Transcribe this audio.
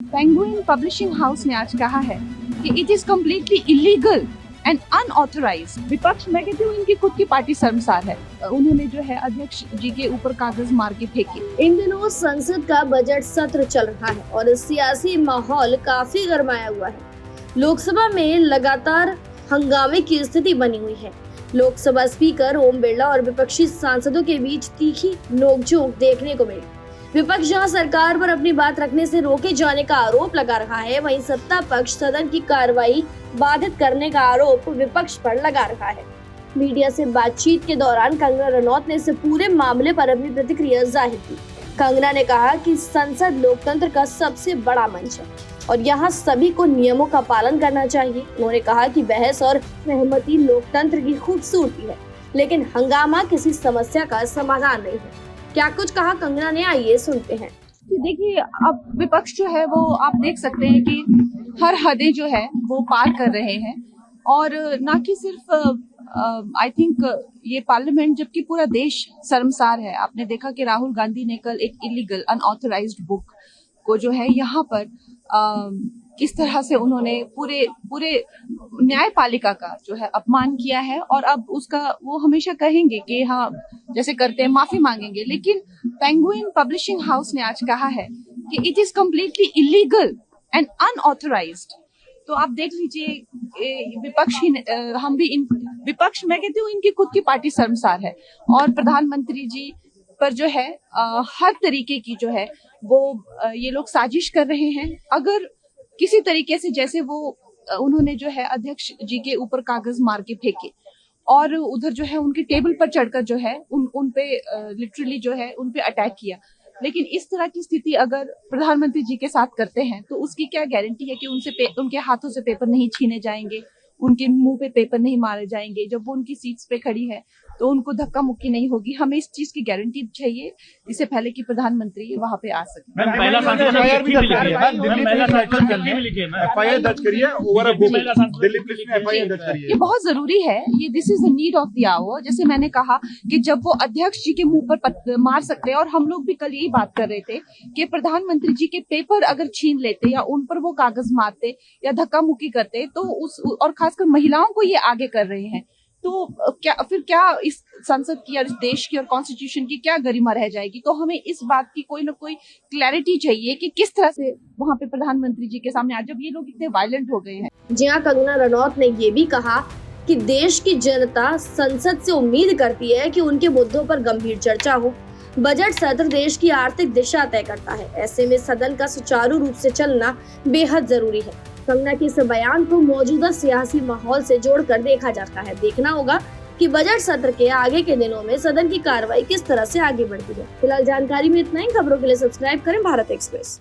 Penguin publishing house ने आज कहा है कि it is completely illegal and unauthorised. विपक्ष, मैं कहती हूँ इनकी खुद की पार्टी शर्मसार है। उन्होंने जो है अध्यक्ष जी के ऊपर कागज मार के फेंके। इन दिनों संसद का बजट सत्र चल रहा है और सियासी माहौल काफी गरमाया हुआ है। लोकसभा में लगातार हंगामे की स्थिति बनी हुई है। लोकसभा स्पीकर ओम बिरला और विपक्षी सांसदों के बीच तीखी नोकझोंक देखने को मिली। विपक्ष जहां सरकार पर अपनी बात रखने से रोके जाने का आरोप लगा रहा है, वहीं सत्ता पक्ष सदन की कार्रवाई बाधित करने का आरोप विपक्ष पर लगा रहा है। मीडिया से बातचीत के दौरान कंगना रनौत ने इस पूरे मामले पर अपनी प्रतिक्रिया जाहिर की। कंगना ने कहा कि संसद लोकतंत्र का सबसे बड़ा मंच है और यहाँ सभी को नियमों का पालन करना चाहिए। उन्होंने कहा कि बहस और सहमति लोकतंत्र की खूबसूरती है, लेकिन हंगामा किसी समस्या का समाधान नहीं है। क्या कुछ कहा कंगना ने, आइए सुनते हैं। देखिए, अब विपक्ष जो है वो आप देख सकते हैं कि हर हदें जो है वो पार कर रहे हैं और ना कि सिर्फ आई थिंक ये पार्लियामेंट, जबकि पूरा देश शर्मसार है। आपने देखा कि राहुल गांधी ने कल एक इलीगल अनऑथराइज्ड बुक को जो है यहाँ पर किस तरह से उन्होंने पूरे न्यायपालिका का जो है अपमान किया है। और अब उसका वो हमेशा कहेंगे कि हाँ, जैसे करते हैं माफी मांगेंगे, लेकिन पेंगुइन पब्लिशिंग हाउस ने आज कहा है कि it is completely illegal and unauthorised. तो आप देख लीजिए, विपक्ष ही हम भी विपक्ष, मैं कहती हूँ इनकी खुद की पार्टी शर्मसार है और प्रधानमंत्री जी पर जो है हर तरीके की जो है वो ये लोग साजिश कर रहे हैं। अगर किसी तरीके से, जैसे वो उन्होंने जो है अध्यक्ष जी के ऊपर कागज मार के फेंके और उधर जो है उनकी टेबल पर चढ़कर जो है उन पे लिटरली जो है उन पे अटैक किया, लेकिन इस तरह की स्थिति अगर प्रधानमंत्री जी के साथ करते हैं तो उसकी क्या गारंटी है कि उनके हाथों से पेपर नहीं छीने जाएंगे, उनके मुंह पे पेपर नहीं मारे जाएंगे। जब वो उनकी सीट्स पे खड़ी है तो उनको धक्का मुक्की नहीं होगी। हमें इस चीज की गारंटी चाहिए इससे पहले कि प्रधानमंत्री वहां पे आ सके। ये बहुत जरूरी है, ये this is the need of the hour. जैसे मैंने कहा कि जब वो अध्यक्ष जी के मुंह पर मार सकते हैं, और हम लोग भी कल यही बात कर रहे थे कि प्रधानमंत्री जी के पेपर अगर छीन लेते या उन पर वो कागज मारते या धक्का मुक्की करते तो और खासकर महिलाओं को ये आगे कर रहे हैं, तो क्या इस संसद की और इस देश की और कॉन्स्टिट्यूशन की क्या गरिमा रह जाएगी। तो हमें इस बात की कोई ना कोई क्लैरिटी चाहिए कि किस तरह से वहाँ पे प्रधानमंत्री जी के सामने आज जब ये लोग इतने वायलेंट हो गए हैं। जी हाँ, कंगना रनौत ने ये भी कहा कि देश की जनता संसद से उम्मीद करती है कि उनके मुद्दों पर गंभीर चर्चा हो। बजट सत्र देश की आर्थिक दिशा तय करता है, ऐसे में सदन का सुचारू रूप से चलना बेहद जरूरी है। कंगना के इस बयान को मौजूदा सियासी माहौल से जोड़कर देखा जाता है। देखना होगा कि बजट सत्र के आगे के दिनों में सदन की कार्रवाई किस तरह से आगे बढ़ती है। फिलहाल जानकारी में इतना ही। खबरों के लिए सब्सक्राइब करें भारत एक्सप्रेस।